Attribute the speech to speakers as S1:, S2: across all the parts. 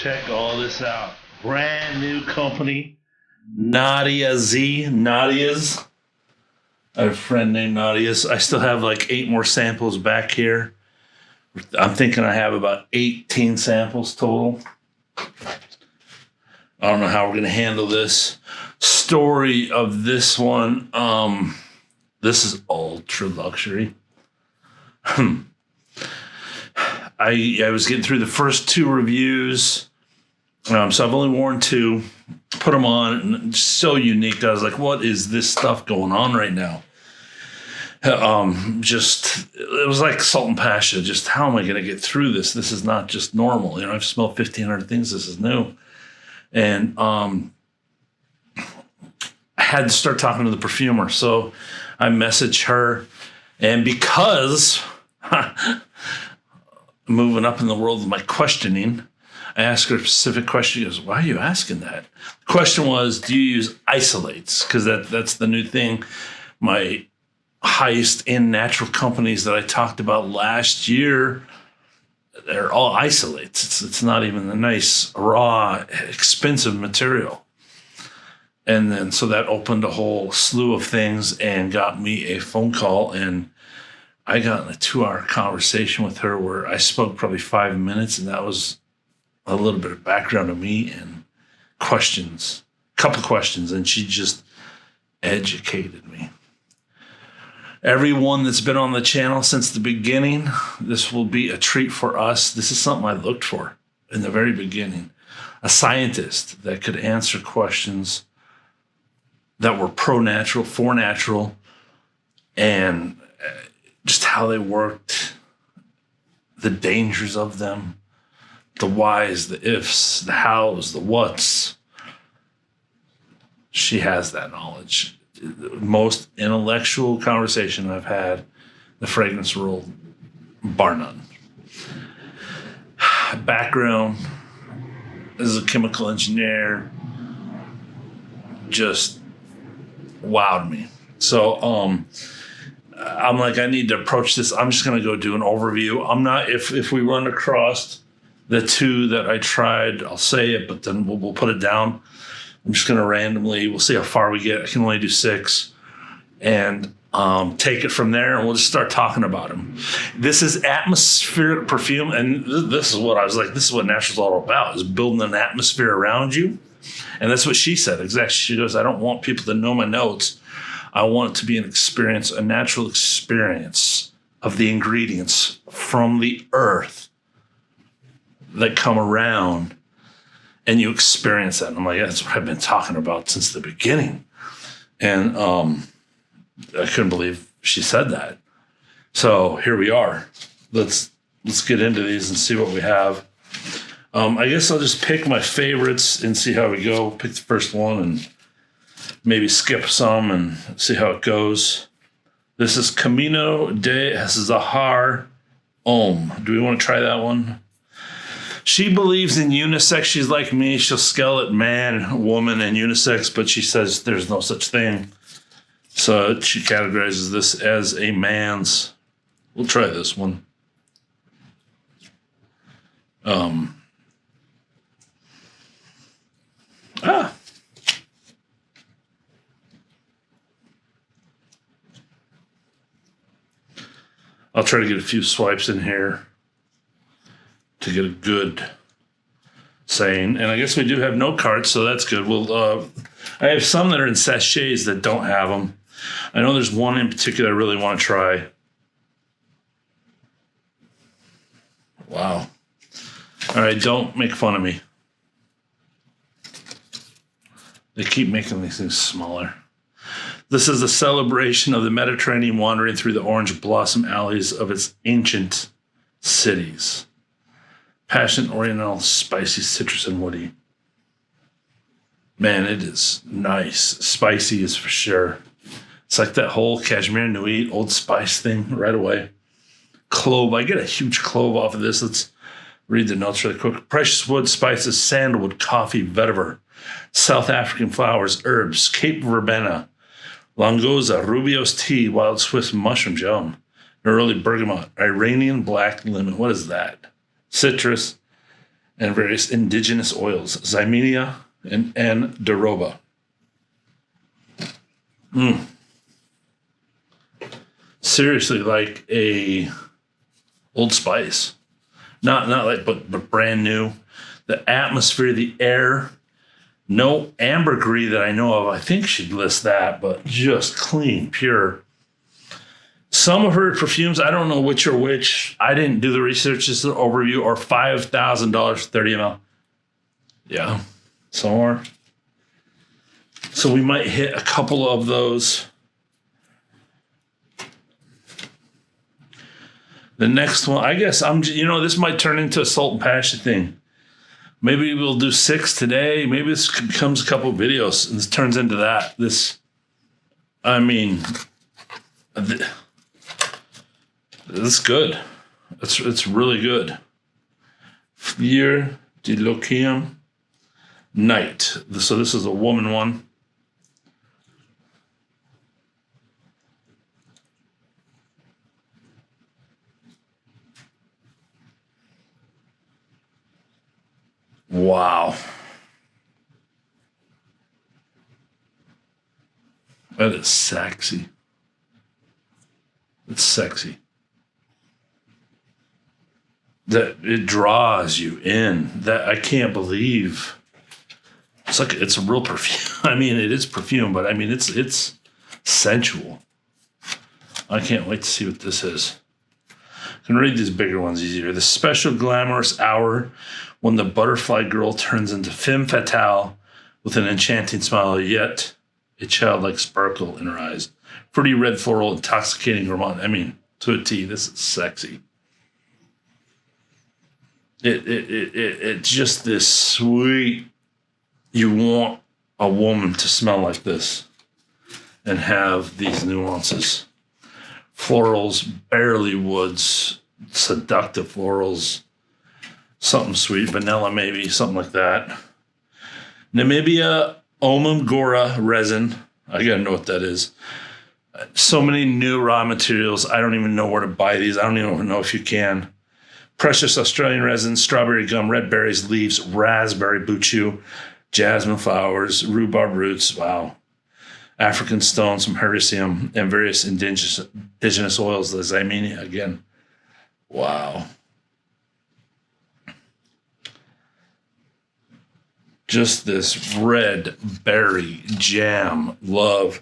S1: Check all this out. Brand new company, Nadia Z. Nadia's. I have a friend named Nadia's. I still have like 8 more samples back here. I'm thinking I have about 18 samples total. I don't know how we're going to handle this. Story of this one. This is ultra luxury. I was getting through the first 2 reviews. So I've only worn 2, put them on, and it's so unique. I was like, what is this stuff going on right now? It was like salt and pasha. Just how am I going to get through this? This is not just normal. You know, I've smelled 1,500 things. This is new. And I had to start talking to the perfumer. So I messaged her. And because moving up in the world of my questioning, I asked her a specific question. She goes, why are you asking that? The question was, do you use isolates? Because that's the new thing. My highest end natural companies that I talked about last year, they're all isolates. It's not even the nice, raw, expensive material. And then so that opened a whole slew of things and got me a phone call. And I got in a 2-hour conversation with her where I spoke probably 5 minutes, and that was a little bit of background of me and questions, a couple of questions, and she just educated me. Everyone that's been on the channel since the beginning, this will be a treat for us. This is something I looked for in the very beginning. A scientist that could answer questions that were pro-natural, for natural, and just how they worked, the dangers of them, the whys, the ifs, the hows, the whats. She has that knowledge. The most intellectual conversation I've had in the fragrance world, bar none. Background as a chemical engineer just wowed me. So I'm like, I need to approach this. I'm just going to go do an overview. I'm not, if we run across the 2 that I tried, I'll say it, but then we'll put it down. I'm just going to randomly, we'll see how far we get. I can only do 6 and take it from there, and we'll just start talking about them. This is atmospheric perfume, and this is what I was like, this is what natural's all about, is building an atmosphere around you. And that's what she said, exactly. She goes, I don't want people to know my notes. I want it to be an experience, a natural experience of the ingredients from the earth that come around, and you experience that. And I'm like, that's what I've been talking about since the beginning. And I couldn't believe she said that. So here we are. Let's get into these and see what we have. I guess I'll just pick my favorites and see how we go. Pick the first one and maybe skip some and see how it goes. This is Camino de Azahar Om. Do we want to try that one? She believes in unisex. She's like me. She'll scale it man, woman, and unisex, but she says there's no such thing. So she categorizes this as a man's. We'll try this one. I'll try to get a few swipes in here to get a good saying. And I guess we do have no carts, so that's good. Well, I have some that are in sachets that don't have them. I know there's one in particular I really want to try. Wow. All right, don't make fun of me. They keep making these things smaller. This is a celebration of the Mediterranean wandering through the orange blossom alleys of its ancient cities. Passionate, oriental, spicy, citrus, and woody. Man, it is nice. Spicy is for sure. It's like that whole Cashmere Nuit Old Spice thing right away. Clove. I get a huge clove off of this. Let's read the notes really quick. Precious wood, spices, sandalwood, coffee, vetiver, South African flowers, herbs, Cape Verbena, Longoza, Rubio's tea, wild Swiss mushroom gum, Neroli bergamot, Iranian black lemon. What is that? Citrus, and various indigenous oils, Xymenia and Daroba. Seriously, like a Old Spice. Not like, but brand new. The atmosphere, the air, no ambergris that I know of. I think she'd list that, but just clean, pure. Some of her perfumes, I don't know which are which. I didn't do the research. This is an overview, or $5,000 for 30 ml. Yeah, somewhere. So we might hit a couple of those. The next one, I guess this might turn into a salt and passion thing. Maybe we'll do 6 today. Maybe this becomes a couple of videos and this turns into that. This is good. It's really good. Fleur de Loukoum Night. So this is a woman one. Wow. That is sexy. It's sexy. That it draws you in. That I can't believe. It's a real perfume. I mean, it is perfume, but I mean it's sensual. I can't wait to see what this is. I can read these bigger ones easier. The special glamorous hour when the butterfly girl turns into femme fatale with an enchanting smile, yet a childlike sparkle in her eyes. Pretty red floral, intoxicating gourmand. I mean, to a T, this is sexy. It's just this sweet. You want a woman to smell like this and have these nuances. Florals, barely woods, seductive florals, something sweet, vanilla maybe, something like that. Namibia Omangora resin. I gotta know what that is. So many new raw materials. I don't even know where to buy these. I don't even know if you can. Precious Australian resin, strawberry gum, red berries, leaves, raspberry buchu, jasmine flowers, rhubarb roots. Wow. African stone, some hericium, and various indigenous oils, the Xymenia again. Wow. Just this red berry jam love.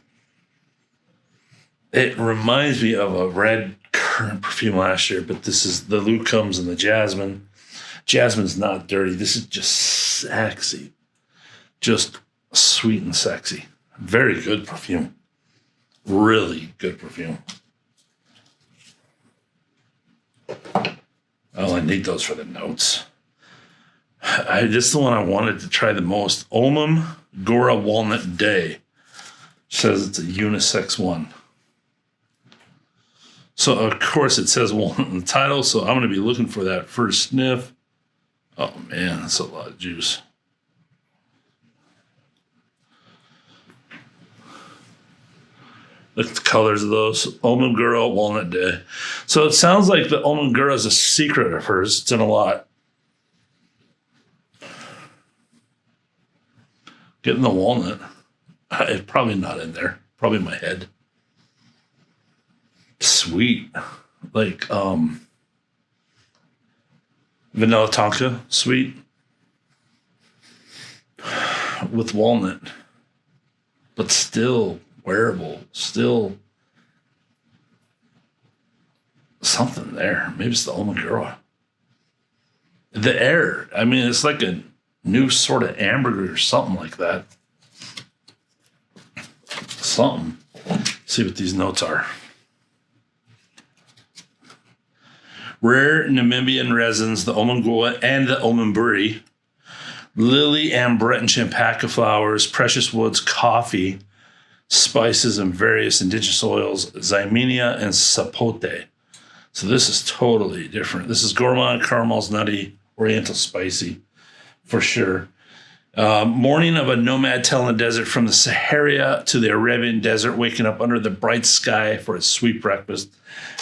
S1: It reminds me of a red currant perfume last year, but this is the Loukoums and the jasmine. Jasmine's not dirty. This is just sexy. Just sweet and sexy. Very good perfume. Really good perfume. Oh, I need those for the notes. This is the one I wanted to try the most. Omangora Walnut Day. Says it's a unisex one. So, of course, it says walnut in the title, so I'm going to be looking for that first sniff. Oh, man, that's a lot of juice. Look at the colors of those. Omangora Walnut Day. So it sounds like the Omangora is a secret of hers. It's in a lot. Getting the walnut. It's probably not in there. Probably in my head. Sweet. Like vanilla tonka. Sweet. With walnut. But still wearable. Still something there. Maybe it's the Omangora. The air. I mean, it's like a new sort of ambergris or something like that. Something. See what these notes are. Rare Namibian resins, the Omangora and the Omamburi. Lily, ambrette, and champaca flowers, precious woods, coffee, spices, and various indigenous oils, Xymenia and sapote. So this is totally different. This is gourmand, caramels, nutty, oriental spicy, for sure. Morning of a nomad telling the desert from the Sahara to the Arabian desert, waking up under the bright sky for a sweet breakfast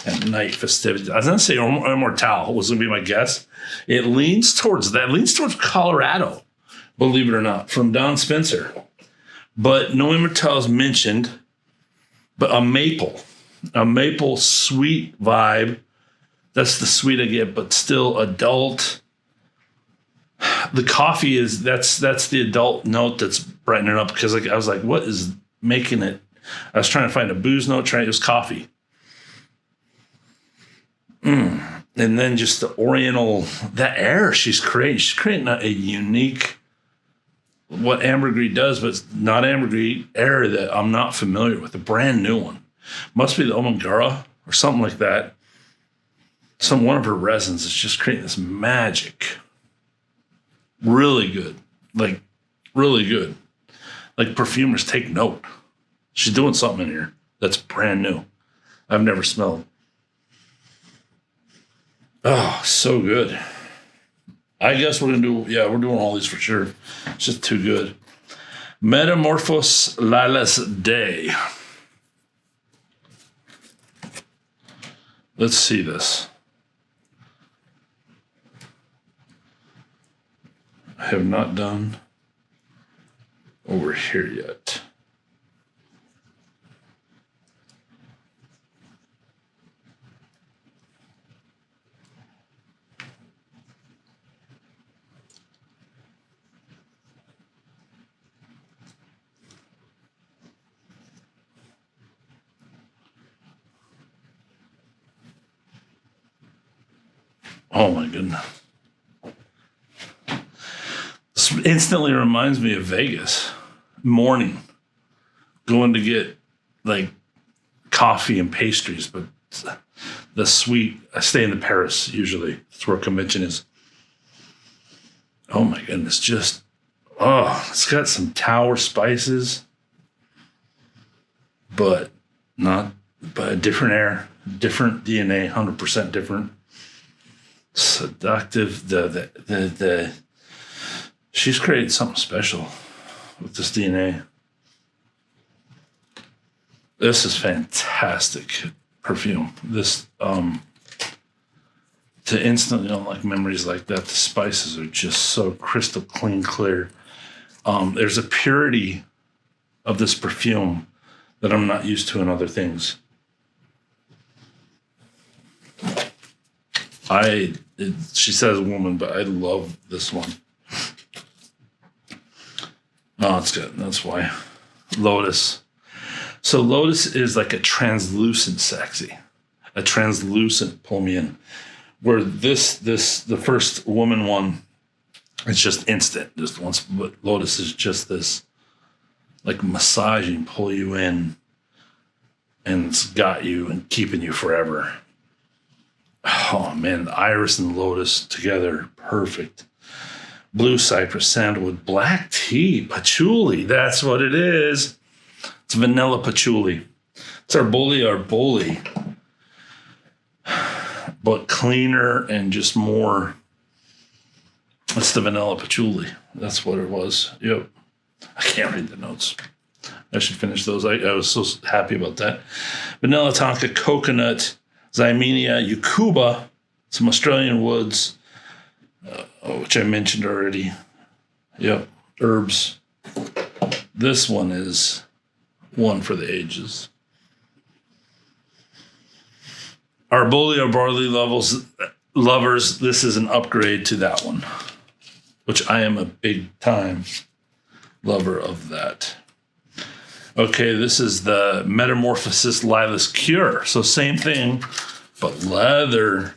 S1: and night festivities. I was going to say Immortal was going to be my guess. It leans towards that. It leans towards Colorado, believe it or not, from Don Spencer. But no Immortal is mentioned, but a maple sweet vibe. That's the sweet I get, but still adult. The coffee that's the adult note that's brightening up, because I was like, what is making it? I was trying to find a booze note. It was coffee. And then just the oriental, that air she's creating. She's creating a unique, what ambergris does, but it's not ambergris, air that I'm not familiar with. A brand new one. Must be the Omagara or something like that. One of her resins is just creating this magic. Really good. Like, really good. Like, perfumers, take note. She's doing something in here that's brand new. I've never smelled. Oh, so good. I guess we're doing all these for sure. It's just too good. Metamorphose Lilas Day. Let's see this. I have not done over here yet. Oh my goodness. This instantly reminds me of Vegas. Morning. Going to get like coffee and pastries, but the sweet. I stay in the Paris usually. That's where a convention is. Oh my goodness. It's got some tower spices, but a different air, different DNA, 100% different. Seductive. She's created something special with this DNA. This is fantastic perfume. This to instantly unlock memories like that. The spices are just so crystal clean, clear. There's a purity of this perfume that I'm not used to in other things. She says woman, but I love this one. Oh, it's good. That's why. Lotus. So Lotus is like a translucent sexy, a translucent pull me in. Where the first woman one, it's just instant. Just once, but Lotus is just this like massaging, pull you in, and it's got you and keeping you forever. Oh man, the iris and lotus together, perfect. Blue cypress, sandalwood, black tea, patchouli. That's what it is. It's vanilla patchouli. It's arboli, but cleaner and just more. It's the vanilla patchouli. That's what it was. Yep. I can't read the notes. I should finish those. I was so happy about that. Vanilla tonka, coconut, Xymenia, Yucuba, some Australian woods, which I mentioned already. Yep, herbs. This one is one for the ages. Arbolia barley lovers, this is an upgrade to that one, which I am a big time lover of that. Okay, this is the Metamorphose Lilas Cure. So same thing, but leather.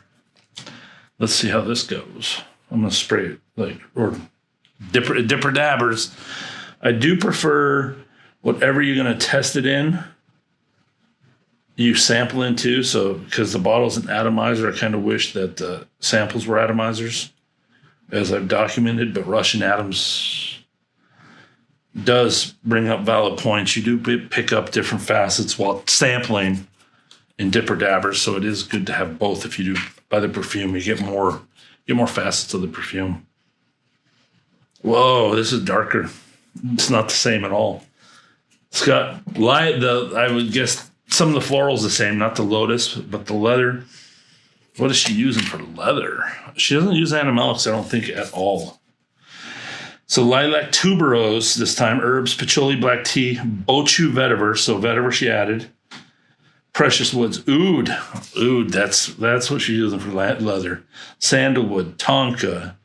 S1: Let's see how this goes. I'm going to spray it or dipper dabbers. I do prefer whatever you're going to test it in, you sample into. So because the bottle's an atomizer, I kind of wish that the samples were atomizers, as I've documented, but Russian atoms does bring up valid points. You do pick up different facets while sampling in dipper dabbers, so it is good to have both. If you do by the perfume, you get more facets of the perfume. Whoa, this is darker. It's not the same at all. It's got light. I would guess some of the florals the same, not the lotus, but the leather. What is she using for leather? She doesn't use animalics, I don't think, at all. So lilac tuberose this time, herbs, patchouli, black tea, bochu vetiver. So vetiver she added. Precious woods, oud. Oud, that's what she's using for leather. Sandalwood, tonka.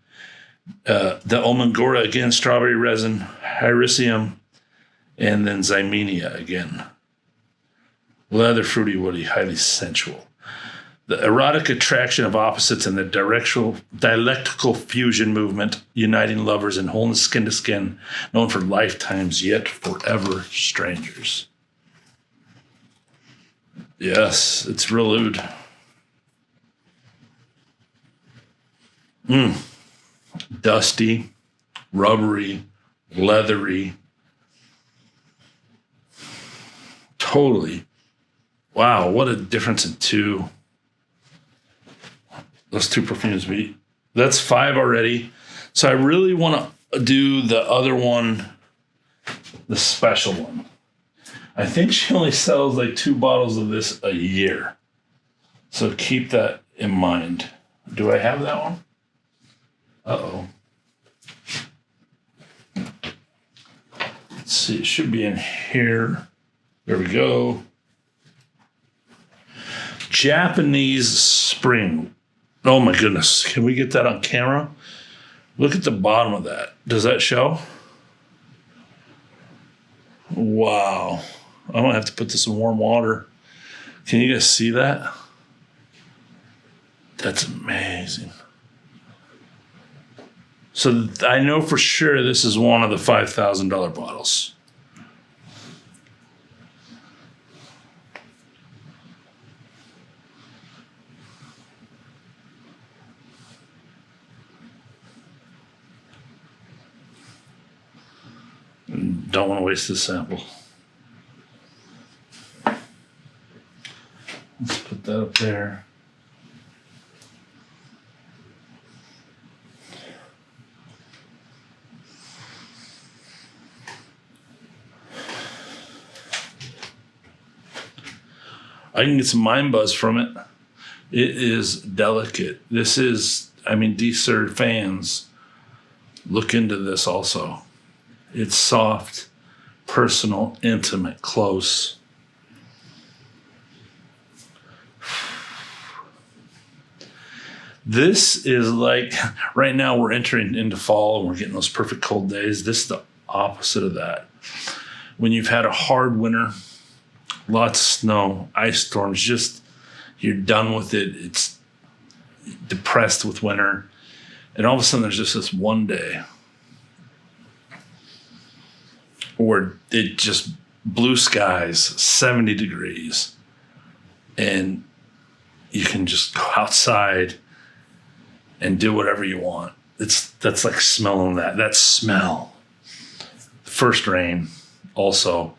S1: The Omangora again, strawberry resin, Hyraceum, and then Xymenia again. Leather, fruity, woody, highly sensual. The erotic attraction of opposites and the dialectical fusion movement, uniting lovers in wholeness, skin to skin, known for lifetimes yet forever strangers. Yes, it's real oud. Dusty, rubbery, leathery. Totally. Wow, what a difference in two. Those two perfumes. That's 5 already. So I really want to do the other one, the special one. I think she only sells like 2 bottles of this a year. So keep that in mind. Do I have that one? Uh-oh. Let's see. It should be in here. There we go. Japanese Spring. Oh my goodness. Can we get that on camera? Look at the bottom of that. Does that show? Wow. I'm going to have to put this in warm water. Can you guys see that? That's amazing. So I know for sure this is one of the $5,000 bottles. Don't want to waste this sample. Let's put that up there. I can get some mind buzz from it. It is delicate. This is, D-Cert fans, look into this also. It's soft, personal, intimate, close. This is like, right now we're entering into fall and we're getting those perfect cold days. This is the opposite of that. When you've had a hard winter, lots of snow, ice storms, just you're done with it. It's depressed with winter. And all of a sudden there's just this one day where it just blue skies, 70 degrees, and you can just go outside and do whatever you want. That's like smelling that smell. First rain also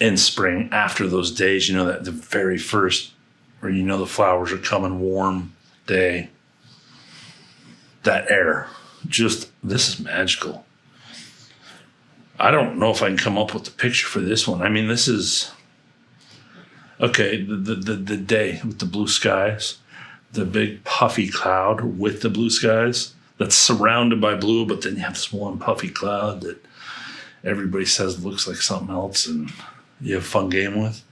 S1: in spring after those days, that the very first, where the flowers are coming, warm day. That air, this is magical. I don't know if I can come up with the picture for this one. This is, okay, the day with the blue skies, the big puffy cloud with the blue skies that's surrounded by blue, but then you have this one puffy cloud that everybody says looks like something else and you have a fun game with.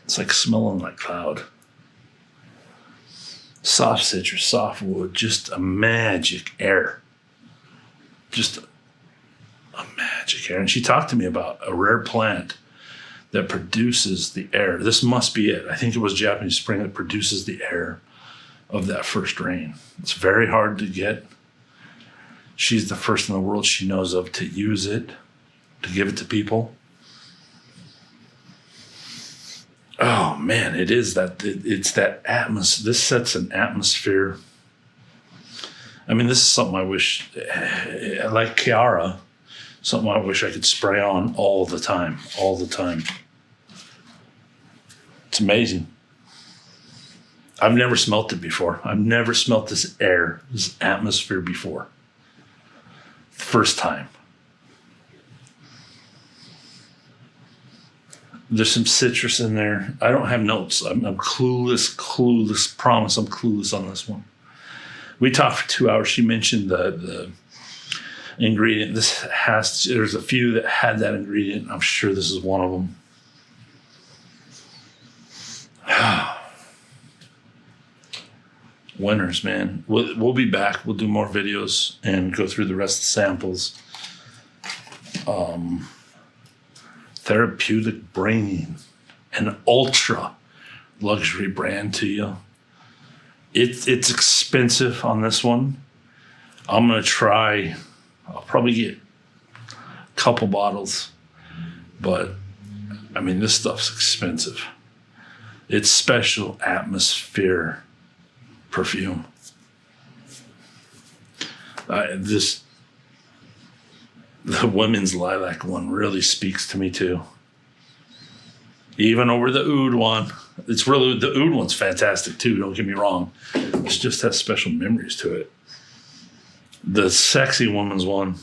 S1: It's like smelling that cloud. Soft citrus, soft wood, just a magic air. Just a magic air. And she talked to me about a rare plant that produces the air. This must be it. I think it was Japanese Spring that produces the air of that first rain. It's very hard to get. She's the first in the world she knows of to use it, to give it to people. Oh man, it is that. It's that atmosphere. This sets an atmosphere. This is something I wish, like Chiara, something I wish I could spray on all the time. It's amazing. I've never smelt it before. I've never smelt this air, this atmosphere before. first time. There's some citrus in there. I don't have notes. I'm clueless. Promise I'm clueless on this one. We talked for 2 hours. She mentioned the ingredient. There's a few that had that ingredient. I'm sure this is one of them. Winners, man. We'll be back. We'll do more videos and go through the rest of the samples. Therapeutic Brain, an ultra luxury brand to you. It's expensive on this one. I'm gonna try. I'll probably get a couple bottles, but I mean, this stuff's expensive. It's special atmosphere perfume. The women's lilac one really speaks to me too. Even over the oud one. It's really, the oud one's fantastic too, don't get me wrong. It just has special memories to it. The sexy woman's one,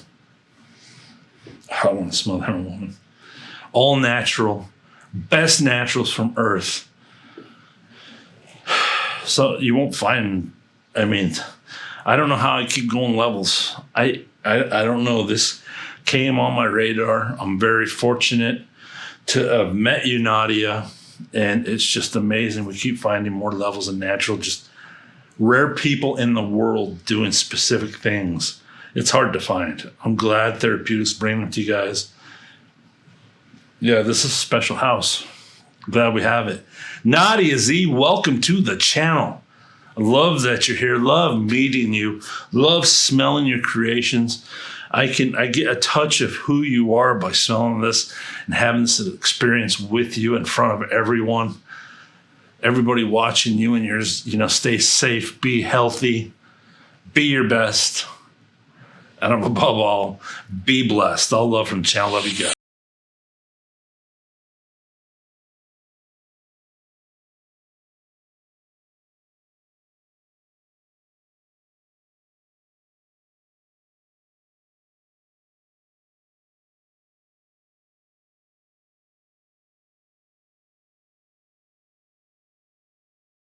S1: I want to smell that woman. All natural, best naturals from Earth. So you won't find, I mean, I don't know how I keep going levels. I don't know. This came on my radar. I'm very fortunate to have met you, Nadia. And it's just amazing. We keep finding more levels of natural, just rare people in the world doing specific things. It's hard to find. I'm glad Therapeutics bring them to you guys. Yeah, this is a special house. Glad we have it. Nadia Z, welcome to the channel. I love that you're here. Love meeting you. Love smelling your creations. I get a touch of who you are by smelling this and having this experience with you in front of everyone. Everybody watching you and yours, stay safe, be healthy, be your best. And above all, be blessed. All love from the channel. Love you guys.